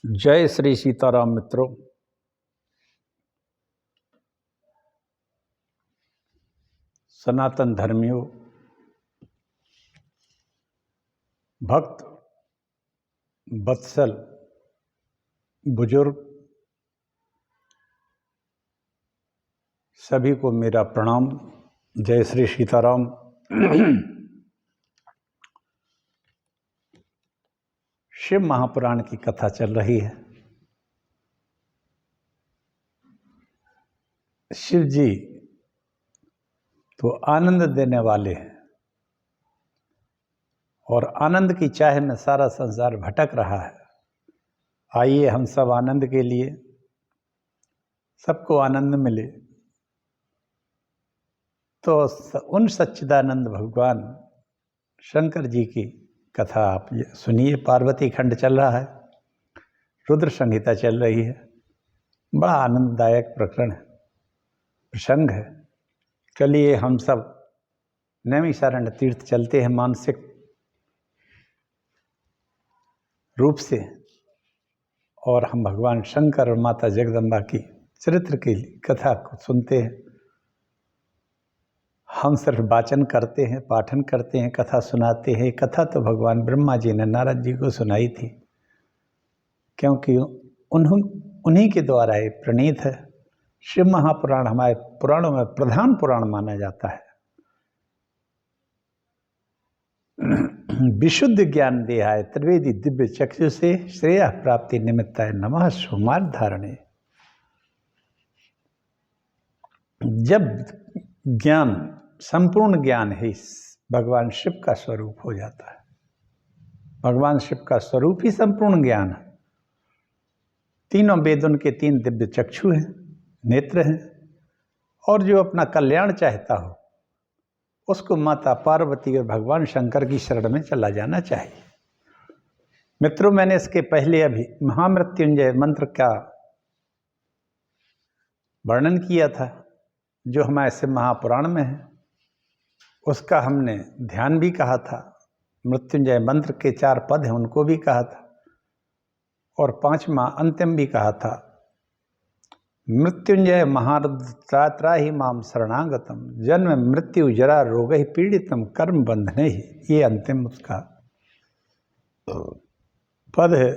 जय श्री सीताराम मित्रों। सनातन धर्मियों, भक्त वत्सल, बुजुर्ग सभी को मेरा प्रणाम। जय श्री सीताराम। शिव महापुराण की कथा चल रही है। शिव जी तो आनंद देने वाले हैं और आनंद की चाह में सारा संसार भटक रहा है। आइए हम सब आनंद के लिए, सबको आनंद मिले, तो उन सच्चिदानंद भगवान शंकर जी की कथा आप सुनिए। पार्वती खंड चल रहा है, रुद्र संहिता चल रही है। बड़ा आनंददायक प्रसंग है। चलिए हम सब नैमिषारण्य तीर्थ चलते हैं मानसिक रूप से, और हम भगवान शंकर और माता जगदम्बा की चरित्र की कथा को सुनते हैं। हम सिर्फ वाचन करते हैं, पाठन करते हैं, कथा सुनाते हैं। कथा तो भगवान ब्रह्मा जी ने नारद जी को सुनाई थी, क्योंकि उन्हीं के द्वारा ये प्रणीत है। शिव महापुराण हमारे पुराणों में प्रधान पुराण माना जाता है। विशुद्ध ज्ञान देहाय त्रिवेदी दिव्य चक्षु से श्रेय प्राप्ति निमित्ताय नमः सुमार धारणे। जब ज्ञान, संपूर्ण ज्ञान है, भगवान शिव का स्वरूप हो जाता है। भगवान शिव का स्वरूप ही संपूर्ण ज्ञान है। तीनों वेद उनके तीन दिव्य चक्षु हैं, नेत्र हैं, और जो अपना कल्याण चाहता हो उसको माता पार्वती और भगवान शंकर की शरण में चला जाना चाहिए। मित्रों, मैंने इसके पहले अभी महामृत्युंजय मंत्र का वर्णन किया था, जो हमारे शिव महापुराण में है। उसका हमने ध्यान भी कहा था। मृत्युंजय मंत्र के 4 पद हैं, उनको भी कहा था, और 5वां अंतिम भी कहा था। मृत्युंजय महारुद्रात्रा ही माम शरणागतम, जन्म मृत्यु जरा रोग ही पीड़ितम कर्म बंधने ही। ये अंतिम उसका पद है।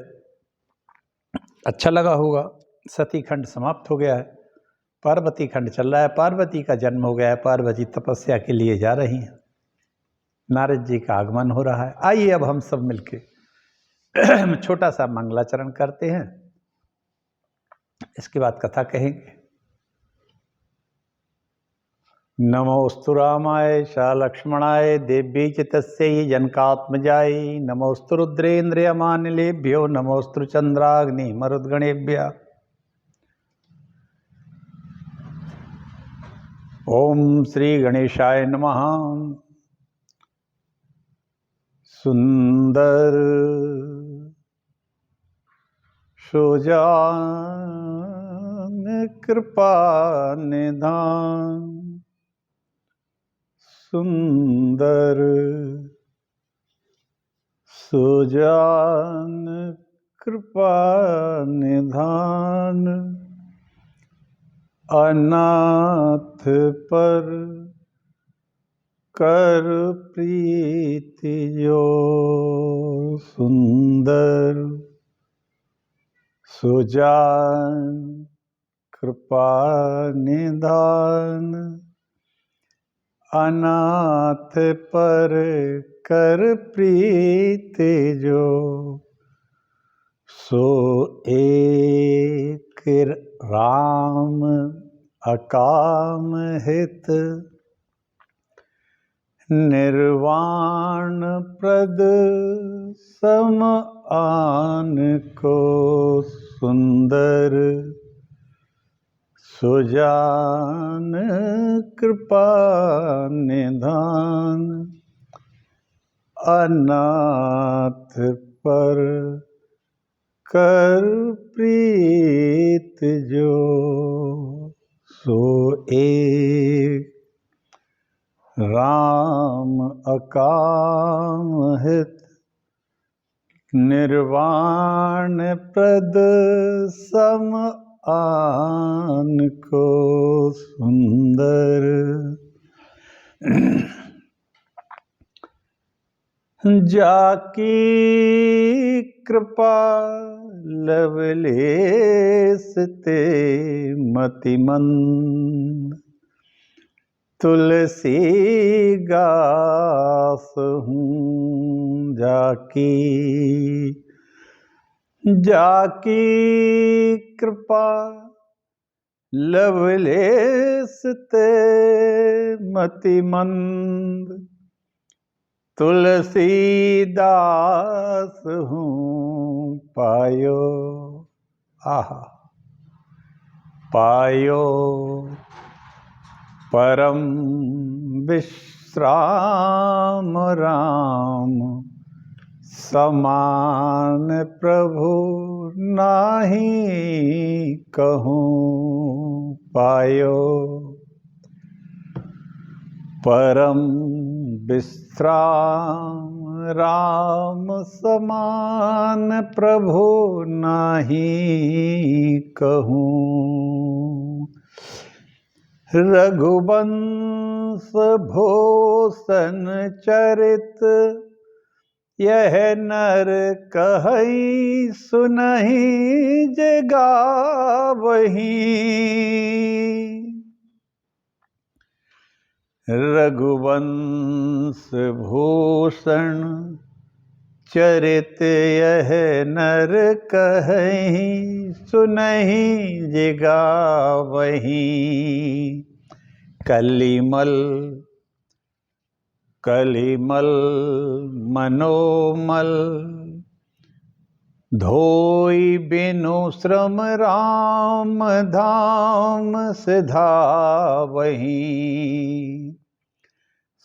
अच्छा लगा होगा। सती खंड समाप्त हो गया है, पार्वती खंड चल रहा है। पार्वती का जन्म हो गया है, पार्वती तपस्या के लिए जा रही हैं, नारद जी का आगमन हो रहा है। आइए अब हम सब मिलके छोटा सा मंगलाचरण करते हैं, इसके बाद कथा कहेंगे। नमोस्तु रामाय च लक्ष्मणाय देव्यै च तस्यै जनकात्मजाय। नमोस्तु रुद्रेन्द्रियमानिलेभ्यो नमोस्तु चंद्राग्नि मरुद्गणेभ्यः। ओम श्री गणेशाय नमः। सुंदर सुजान कृपा निधान, सुंदर सुजान कृपा निधान। अनाथ पर कर प्रीति जो, सुंदर सुजान कृपा निधान। अनाथ पर कर प्रीति जो, सो एक राम अकाम हित। निर्वाण प्रद सम आन को, सुंदर सुजान कृपा निधान। अनाथ पर कर प्रीत जो, सो एक राम अकाम हित। निर्वाण प्रद सम आन को सुंदर। जाकी कृपा लवलेस ते मतिमंद, तुलसी गास हूँ जाकी। जाकी कृपा लवलेस ते मतिमंद, तुलसीदास हूँ पायो। आहा पायो परम विश्राम राम, समान प्रभु नाही कहूँ पायो। परम विश्राम राम, समान प्रभु नाही कहूँ। रघुवंश भूषण चरित, यह नर कहई सुनहि जे गावहीं। रघुवंश भूषण चरित, यह नर कहहि सुनहि जे गावहीं। कलिमल कलिमल मनोमल, धोई बिनु श्रम राम धाम सिधावहीं।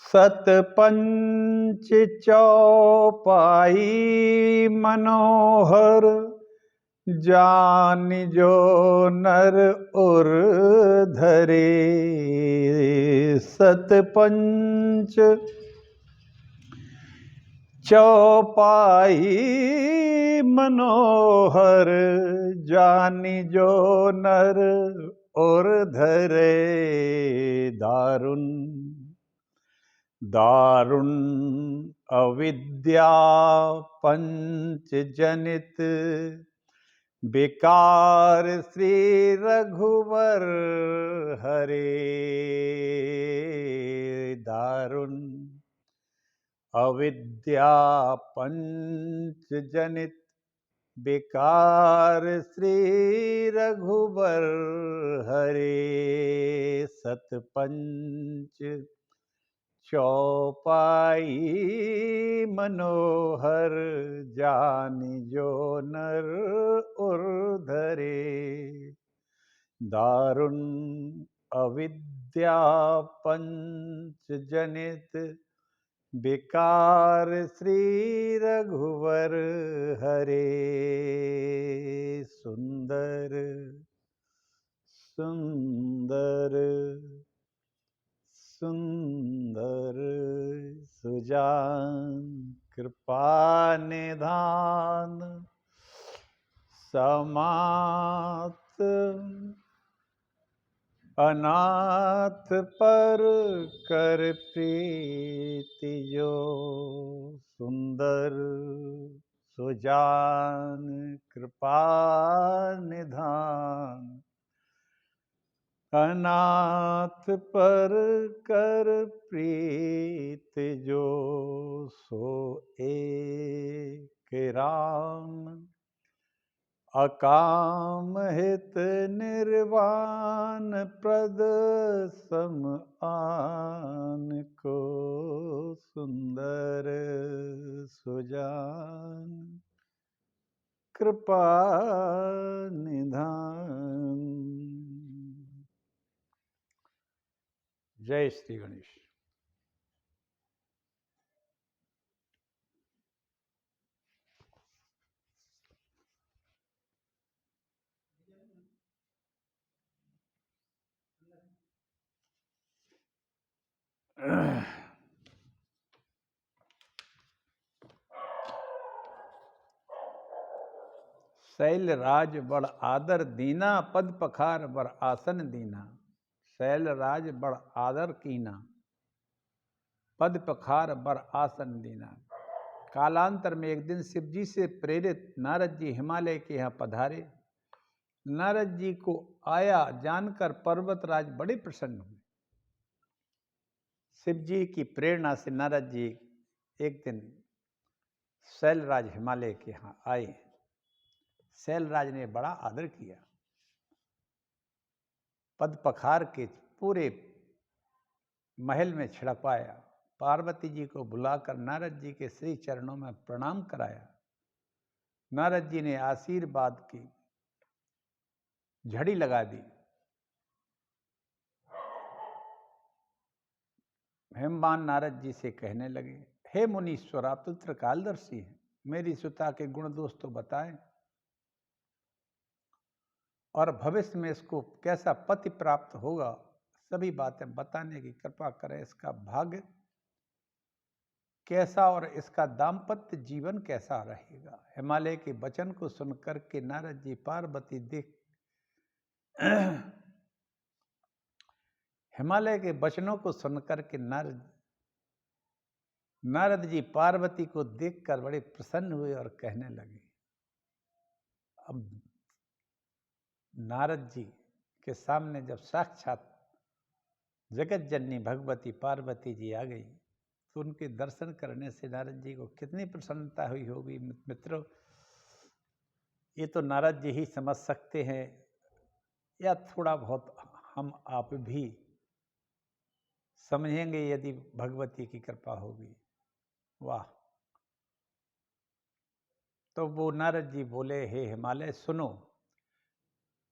सतपंच चौपाई मनोहर, जान जो नर उर धरे। सतपंच चौपाई मनोहर, जानी जो नर उर धरे। दारुण दारुण अविद्या पंच जनित, विकार श्री रघुवर हरे। दारुण अविद्या पंच जनित, विकार श्री रघुवर हरे। सतपंच चौपाई मनोहर, जानि जो नर उर धरे। दारुण अविद्या पंच जनित, विकार श्री रघुवर हरे। सुंदर सुंदर सुंदर, सुजान कृपा निधान, समात अनाथ पर कर प्रीति जो। सुंदर सुजान कृपा निधान, अनाथ पर कर प्रीत जो। सो एक राम, अकाम हित निर्वाण प्रद सम आन को सुंदर। सुजान कृपा निधान। जय श्री गणेश। शैल राज बड़ आदर दीना, पद पखार बर आसन दीना। शैल राज बड़ आदर कीना, पद पखार बर आसन दीना। कालांतर में एक दिन शिव जी से प्रेरित नारद जी हिमालय के यहाँ पधारे। नारद जी को आया जानकर पर्वतराज बड़े प्रसन्न हुए। शिव जी की प्रेरणा से नारद जी एक दिन शैलराज हिमालय के यहाँ आए। शैलराज ने बड़ा आदर किया, पद पखार के पूरे महल में छिड़कवाया। पार्वती जी को बुलाकर नारद जी के श्री चरणों में प्रणाम कराया। नारद जी ने आशीर्वाद की झड़ी लगा दी। हेमवान नारद जी से कहने लगे, हे मुनीश्वर, आप तो त्रिकालदर्शी हैं, मेरी सुता के गुण दोष तो बताएं और भविष्य में इसको कैसा पति प्राप्त होगा, सभी बातें बताने की कृपा करें। इसका भाग्य कैसा और इसका दाम्पत्य जीवन कैसा रहेगा। हिमालय के वचन को सुनकर के नारद जी पार्वती देख हिमालय के वचनों को सुनकर के नारद जी पार्वती को देखकर बड़े प्रसन्न हुए और कहने लगे। अब नारद जी के सामने जब साक्षात जगत जननी भगवती पार्वती जी आ गई तो उनके दर्शन करने से नारद जी को कितनी प्रसन्नता हुई होगी। मित्रों, ये तो नारद जी ही समझ सकते हैं या थोड़ा बहुत हम आप भी समझेंगे यदि भगवती की कृपा होगी। वाह! तो वो नारद जी बोले, हे हिमालय सुनो।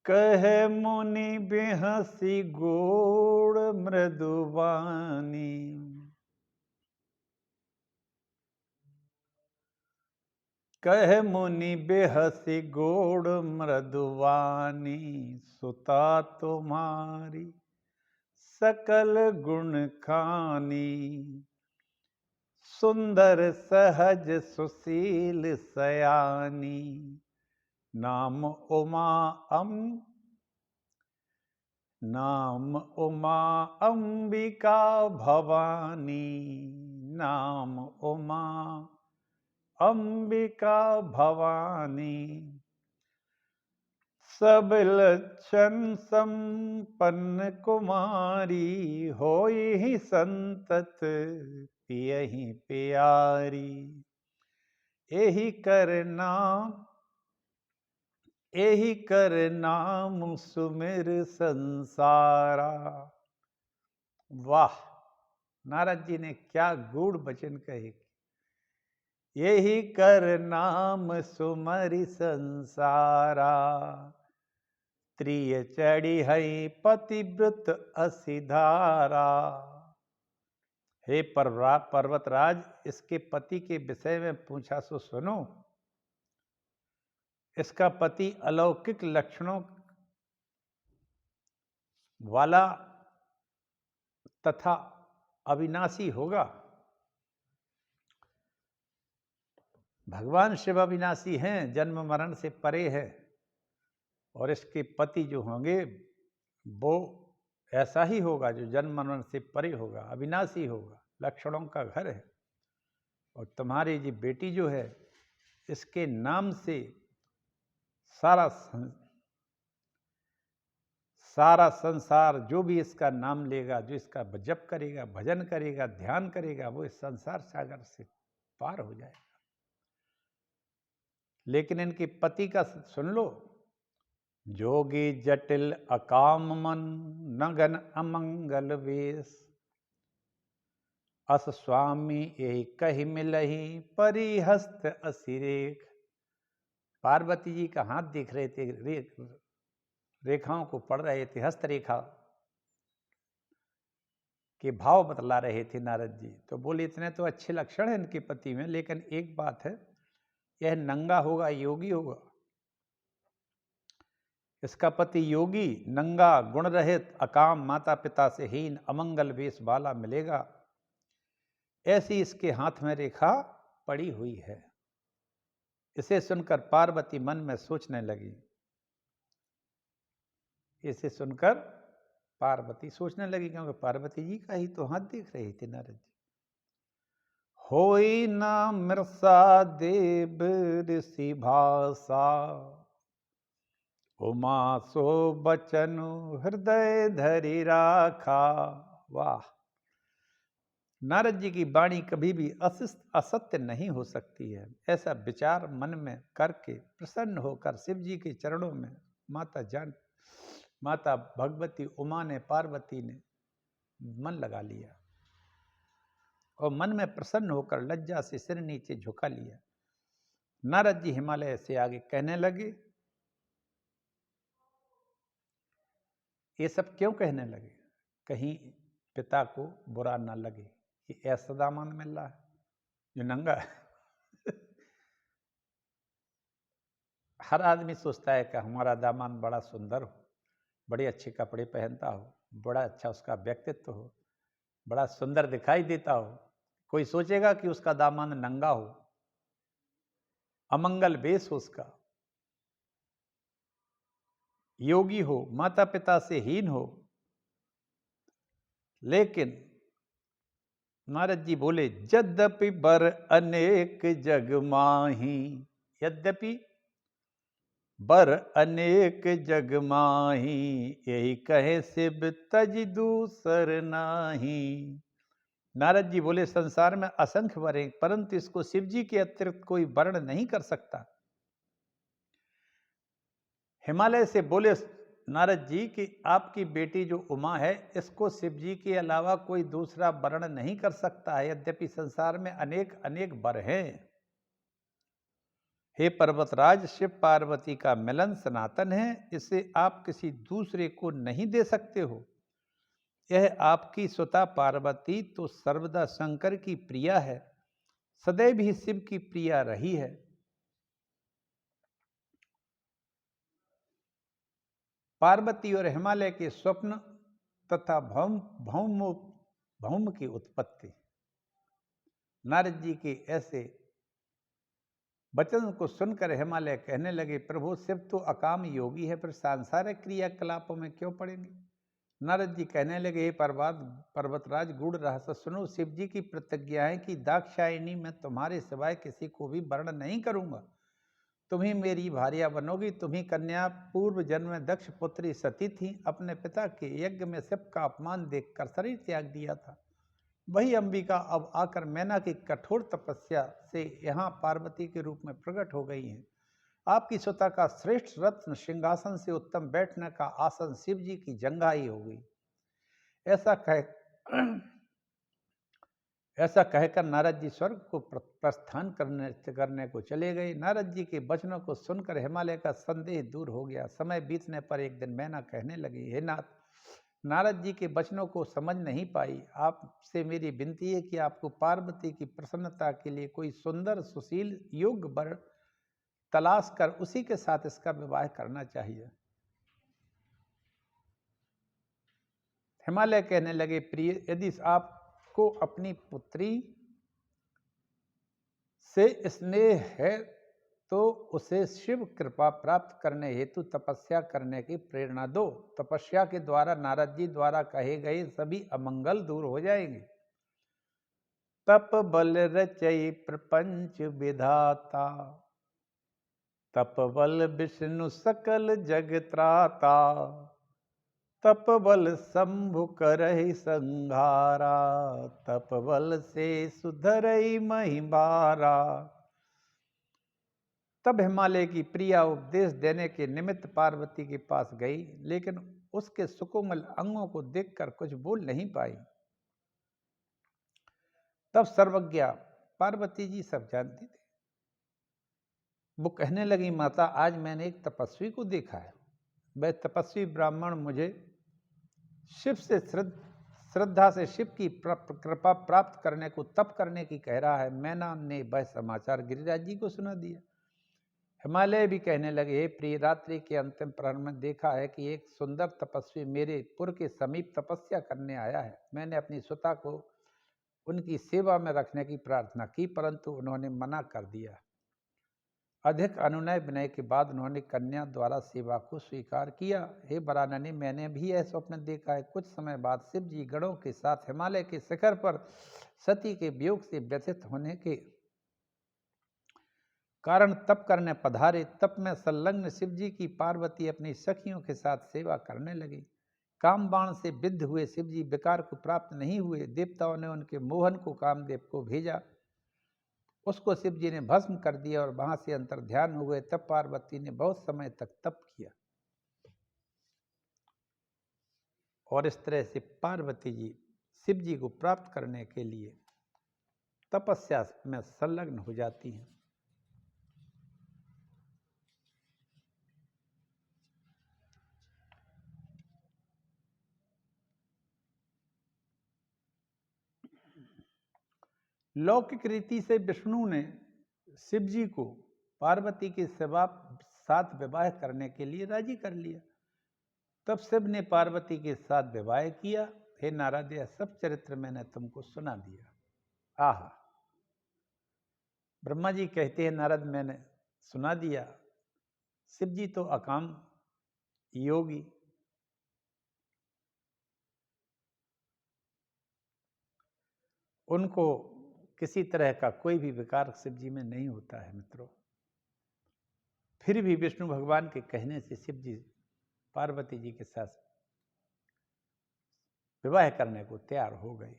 कह मुनि बेहसी गोड़ मृदुवानी, कह मुनि बेहसी गोड़ मृदुवानी, सुता तुम्हारी सकल गुण खानी। सुंदर सहज सुशील सयानी, नाम उमा अंबिका भवानी। नाम उमा अंबिका भवानी। सब लक्षण संपन्न कुमारी, होई संतत पियहि प्यारी। एहि कर नाम सुमिर संसारा। वाह! नारद जी ने क्या गूढ़ वचन कहे। यही कर नाम सुमरि संसारा, त्रिय चढ़ी है पतिव्रत असिधारा। हे पर्वतराज, इसके पति के विषय में पूछा सो सुनो। इसका पति अलौकिक लक्षणों वाला तथा अविनाशी होगा। भगवान शिव अविनाशी हैं, जन्म मरण से परे है, और इसके पति जो होंगे वो ऐसा ही होगा जो जन्म मरण से परे होगा, अविनाशी होगा, लक्षणों का घर है। और तुम्हारी जी बेटी जो है, इसके नाम से सारा संसार जो भी इसका नाम लेगा, जो इसका जप करेगा, भजन करेगा, ध्यान करेगा, वो इस संसार सागर से पार हो जाएगा। लेकिन इनके पति का सुन लो। जोगी जटिल अकाम मन, नगन अमंगल वेश। अस स्वामी यही कही मिलही, परिहस्त असिरेख। पार्वती जी का हाथ दिख रहे थे, रेखाओं को पढ़ रहे थे, हस्तरेखा के भाव बतला रहे थे नारद जी। तो बोले इतने तो अच्छे लक्षण हैं इनके पति में, लेकिन एक बात है, यह नंगा होगा, योगी होगा। इसका पति योगी, नंगा, गुण रहित, अकाम, माता पिता से हीन, अमंगल वेश वाला मिलेगा। ऐसी इसके हाथ में रेखा पड़ी हुई है। इसे सुनकर पार्वती मन में सोचने लगी। इसे सुनकर पार्वती सोचने लगी, क्योंकि पार्वती जी का ही तो हाथ देख रही थी नारद जी। होई ना मृषा देव ऋषि भाषा, उमा सो बचन हृदय धरि राखा। वाह! नारद जी की वाणी कभी भी असत्य नहीं हो सकती है। ऐसा विचार मन में करके प्रसन्न होकर शिव जी के चरणों में माता भगवती उमा ने, पार्वती ने मन लगा लिया और मन में प्रसन्न होकर लज्जा से सिर नीचे झुका लिया। नारद जी हिमालय से आगे कहने लगे। ये सब क्यों कहने लगे? कहीं पिता को बुरा ना लगे कि ऐसा दामन मिल रहा है जो नंगा है। हर आदमी सोचता है कि हमारा दामन बड़ा सुंदर हो, बड़े अच्छे कपड़े पहनता हो, बड़ा अच्छा उसका व्यक्तित्व हो, बड़ा सुंदर दिखाई देता हो। कोई सोचेगा कि उसका दामन नंगा हो, अमंगल वेश हो उसका, योगी हो, माता पिता से हीन हो। लेकिन नारद जी बोले, यद्यपि बर अनेक जग माही, यद्यपि बर अनेक जग माही, यही कहे शिव तज दूसर नाही। नारद जी बोले, संसार में असंख्य वर हैं, परंतु इसको शिव जी के अतिरिक्त कोई वर्ण नहीं कर सकता। हिमालय से बोले नारद जी कि आपकी बेटी जो उमा है, इसको शिव जी के अलावा कोई दूसरा वर्ण नहीं कर सकता है, यद्यपि संसार में अनेक अनेक वर हैं। हे पर्वतराज, शिव पार्वती का मिलन सनातन है, इसे आप किसी दूसरे को नहीं दे सकते हो। यह आपकी सुता पार्वती तो सर्वदा शंकर की प्रिया है, सदैव ही शिव की प्रिया रही है। पार्वती और हिमालय के स्वप्न तथा भौम की उत्पत्ति। नारद जी के ऐसे वचन को सुनकर हिमालय कहने लगे, प्रभु शिव तो अकाम योगी है, फिर सांसारिक क्रियाकलापों में क्यों पड़ेंगे? नारद जी कहने लगे, हे पर्वतराज, गूढ़ रहस्य सुनो। शिव जी की प्रतिज्ञा है कि दाक्षायणी में तुम्हारे सिवाय किसी को भी वर्ण नहीं करूंगा। तुम ही मेरी भार्या बनोगी। तुम्ही कन्या पूर्व जन्म में दक्ष पुत्री सती थी। अपने पिता के यज्ञ में शिव का अपमान देखकर शरीर त्याग दिया था। वही अंबिका अब आकर मैना की कठोर तपस्या से यहाँ पार्वती के रूप में प्रकट हो गई हैं। आपकी सुता का श्रेष्ठ रत्न सिंहासन से उत्तम बैठने का आसन शिव जी की जंघाई हो गई। ऐसा कहकर नारद जी स्वर्ग को प्रस्थान करने को चले गए। नारद जी के वचनों को सुनकर हिमालय का संदेह दूर हो गया। समय बीतने पर एक दिन मैना कहने लगी, हे नाथ, नारद जी के वचनों को समझ नहीं पाई। आपसे मेरी विनती है कि आपको पार्वती की प्रसन्नता के लिए कोई सुंदर सुशील योग्य वर तलाश कर उसी के साथ इसका विवाह करना चाहिए। हिमालय कहने लगे, प्रिय, यदि आपको अपनी पुत्री से स्नेह है तो उसे शिव कृपा प्राप्त करने हेतु तपस्या करने की प्रेरणा दो। तपस्या के द्वारा नारद जी द्वारा कहे गए सभी अमंगल दूर हो जाएंगे। तप बल रचई प्रपंच विधाता, तप बल विष्णु सकल जग त्राता, तप बल शंभु करहि संहारा, तप बल से सुधरई महिमारा। तब हिमालय की प्रिया उपदेश देने के निमित्त पार्वती के पास गई, लेकिन उसके सुकोमल अंगों को देखकर कुछ बोल नहीं पाई। तब सर्वज्ञा पार्वती जी सब जानती थी। वो कहने लगी, माता, आज मैंने एक तपस्वी को देखा है। वह तपस्वी ब्राह्मण मुझे शिव से श्रद्धा से शिव की कृपा प्राप्त करने को तप करने की कह रहा है। मैना ने वह समाचार गिरिराज जी को सुना दिया। हिमालय भी कहने लगे, हे प्रिय, रात्रि के अंतिम प्रहर में देखा है कि एक सुंदर तपस्वी मेरे पुर के समीप तपस्या करने आया है। मैंने अपनी सुता को उनकी सेवा में रखने की प्रार्थना की, परंतु उन्होंने मना कर दिया। अधिक अनुनय विनय के बाद उन्होंने कन्या द्वारा सेवा को स्वीकार किया। हे वरानने, मैंने भी यह स्वप्न देखा है। कुछ समय बाद शिव जी गणों के साथ हिमालय के शिखर पर सती के वियोग से व्यथित होने के कारण तप करने पधारे। तप में संलग्न शिव जी की पार्वती अपनी सखियों के साथ सेवा करने लगी। काम बाण से विद्ध हुए शिव जी विकार को प्राप्त नहीं हुए। देवताओं ने उनके मोहन को कामदेव को भेजा। उसको शिव जी ने भस्म कर दिया और वहां से अंतर ध्यान हो गए। तब पार्वती ने बहुत समय तक तप किया और इस तरह से पार्वती जी शिव जी को प्राप्त करने के लिए तपस्या में संलग्न हो जाती हैं। लौकिक रीति से विष्णु ने शिव जी को पार्वती के साथ विवाह करने के लिए राजी कर लिया। तब शिव ने पार्वती के साथ विवाह किया। हे नारद, यह सब चरित्र मैंने तुमको सुना दिया। आह, ब्रह्मा जी कहते हैं नारद, मैंने सुना दिया। शिव जी तो अकाम योगी, उनको किसी तरह का कोई भी विकार शिव जी में नहीं होता है मित्रों। फिर भी विष्णु भगवान के कहने से शिव जी पार्वती जी के साथ विवाह करने को तैयार हो गए।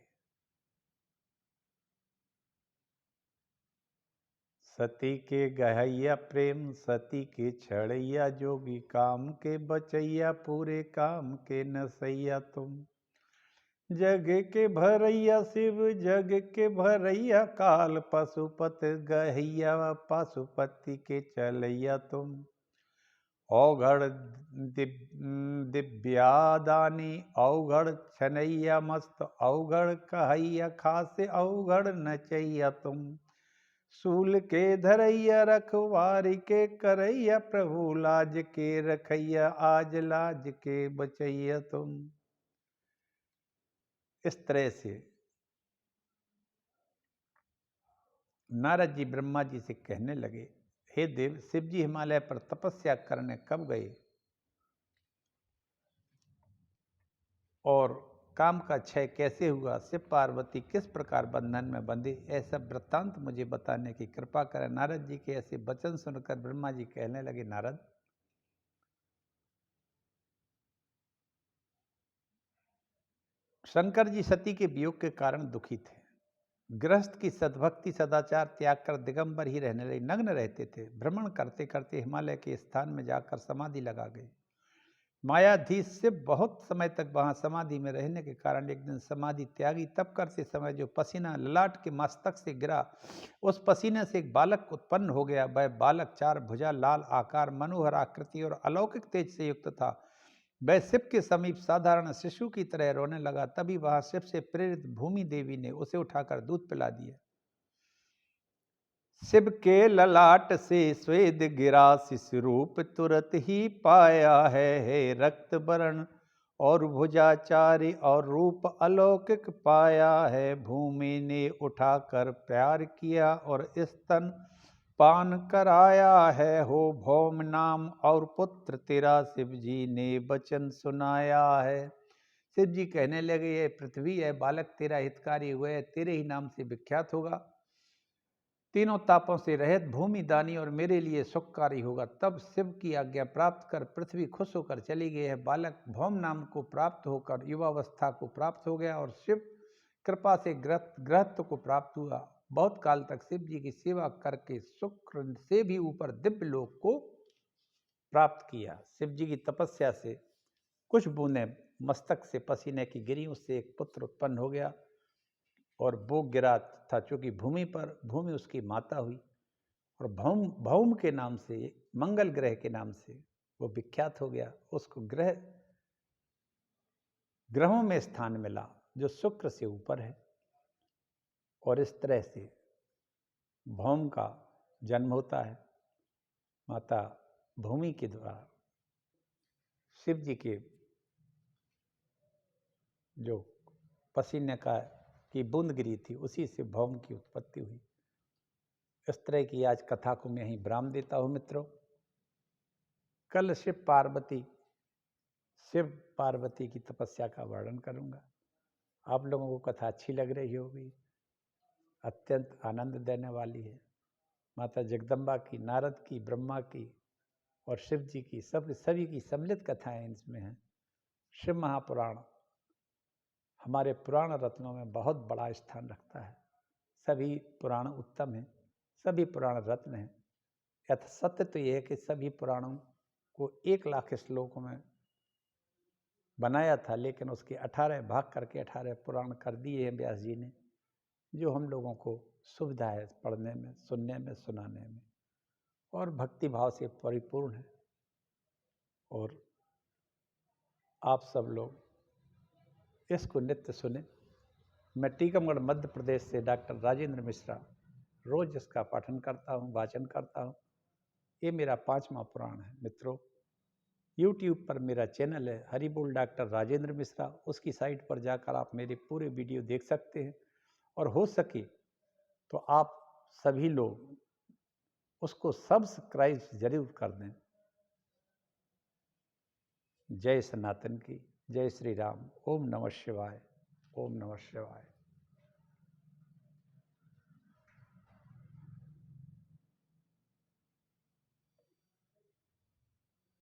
सती के गहैया प्रेम, सती के छड़ैया जोगी, काम के बचैया पूरे काम के नसैया तुम। जग के भरैया शिव, जग के भरैया काल, पशुपत गहैया पशुपति के चलैया तुम। औघड़ दिव्यादानी, औघड़ छनैया मस्त, औघड़ कहैया खासे, औघड़ नचैया तुम। सूल के धरैया रखवारी के करैया, प्रभु लाज के रखैया, आज लाज के बचैया तुम। इस तरह से नारद जी ब्रह्मा जी से कहने लगे, हे देव, शिव जी हिमालय पर तपस्या करने कब गए और काम का क्षय कैसे हुआ, शिव पार्वती किस प्रकार बंधन में बंधे, ऐसा वृत्तांत मुझे बताने की कृपा करें। नारद जी के ऐसे वचन सुनकर ब्रह्मा जी कहने लगे, नारद, शंकर जी सती के वियोग के कारण दुखी थे। गृहस्थ की सद्भक्ति सदाचार त्याग कर दिगंबर ही रहने लगे, नग्न रहते थे। भ्रमण करते करते हिमालय के स्थान में जाकर समाधि लगा गए। मायाधीश शिव बहुत समय तक वहां समाधि में रहने के कारण एक दिन समाधि त्यागी। तब करते समय जो पसीना ललाट के मस्तक से गिरा, उस पसीने से एक बालक उत्पन्न हो गया। वह बालक 4 भुजा, लाल आकार, मनोहर आकृति और अलौकिक तेज से युक्त था। वह शिव के समीप साधारण शिशु की तरह रोने लगा। तभी वहां शिव से प्रेरित भूमि देवी ने उसे उठाकर दूध पिला दिया। शिव के ललाट से स्वेद गिरा, शिशु रूप तुरंत ही पाया है। हे रक्त वर्ण और भुजाचारी और रूप अलौकिक पाया है। भूमि ने उठाकर प्यार किया और स्तन पान कराया है। हो भौम नाम और पुत्र तेरा, शिव जी ने वचन सुनाया है। शिव जी कहने लगे, ये पृथ्वी है, बालक तेरा हितकारी हुए, तेरे ही नाम से विख्यात होगा। तीनों तापों से रहित, भूमि दानी और मेरे लिए सुखकारी होगा। तब शिव की आज्ञा प्राप्त कर पृथ्वी खुश होकर चली गई है। बालक भौम नाम को प्राप्त होकर युवावस्था को प्राप्त हो गया और शिव कृपा से ग्रहत्व को प्राप्त हुआ। बहुत काल तक शिव जी की सेवा करके शुक्र से भी ऊपर दिव्य लोक को प्राप्त किया। शिव जी की तपस्या से कुछ बूंदें मस्तक से पसीने की गिरी, उससे एक पुत्र उत्पन्न हो गया और वो गिरा था चूंकि भूमि पर, भूमि उसकी माता हुई और भौम के नाम से, मंगल ग्रह के नाम से वो विख्यात हो गया। उसको ग्रहों में स्थान मिला जो शुक्र से ऊपर है और इस तरह से भौम का जन्म होता है। माता भूमि के द्वारा शिव जी के जो पसीने की बूंद गिरी थी, उसी से भौम की उत्पत्ति हुई। इस तरह की आज कथा को मैं यहीं विराम देता हूँ मित्रों। कल शिव पार्वती की तपस्या का वर्णन करूँगा। आप लोगों को कथा अच्छी लग रही होगी, अत्यंत आनंद देने वाली है। माता जगदम्बा की, नारद की, ब्रह्मा की और शिव जी की सभी की सम्मिलित कथाएं इसमें हैं। शिव महापुराण हमारे पुराण रत्नों में बहुत बड़ा स्थान रखता है। सभी पुराण उत्तम हैं, सभी पुराण रत्न हैं। यथ सत्य तो यह है कि सभी पुराणों को 1,00,000 श्लोकों में बनाया था, लेकिन उसके 18 भाग करके 18 पुराण कर दिए हैं व्यास जी ने, जो हम लोगों को सुविधा है पढ़ने में, सुनने में, सुनाने में, और भक्ति भाव से परिपूर्ण है। और आप सब लोग इसको नित्य सुने। मैं टीकमगढ़ मध्य प्रदेश से डॉक्टर राजेंद्र मिश्रा रोज इसका पाठन करता हूँ, वाचन करता हूँ। ये मेरा 5वां पुराण है मित्रों। YouTube पर मेरा चैनल है हरि बोल डॉक्टर राजेंद्र मिश्रा, उसकी साइट पर जाकर आप मेरे पूरे वीडियो देख सकते हैं। और हो सके तो आप सभी लोग उसको सब्सक्राइब जरूर कर दें। जय सनातन की, जय श्री राम। ओम नमः शिवाय, ओम नमः शिवाय।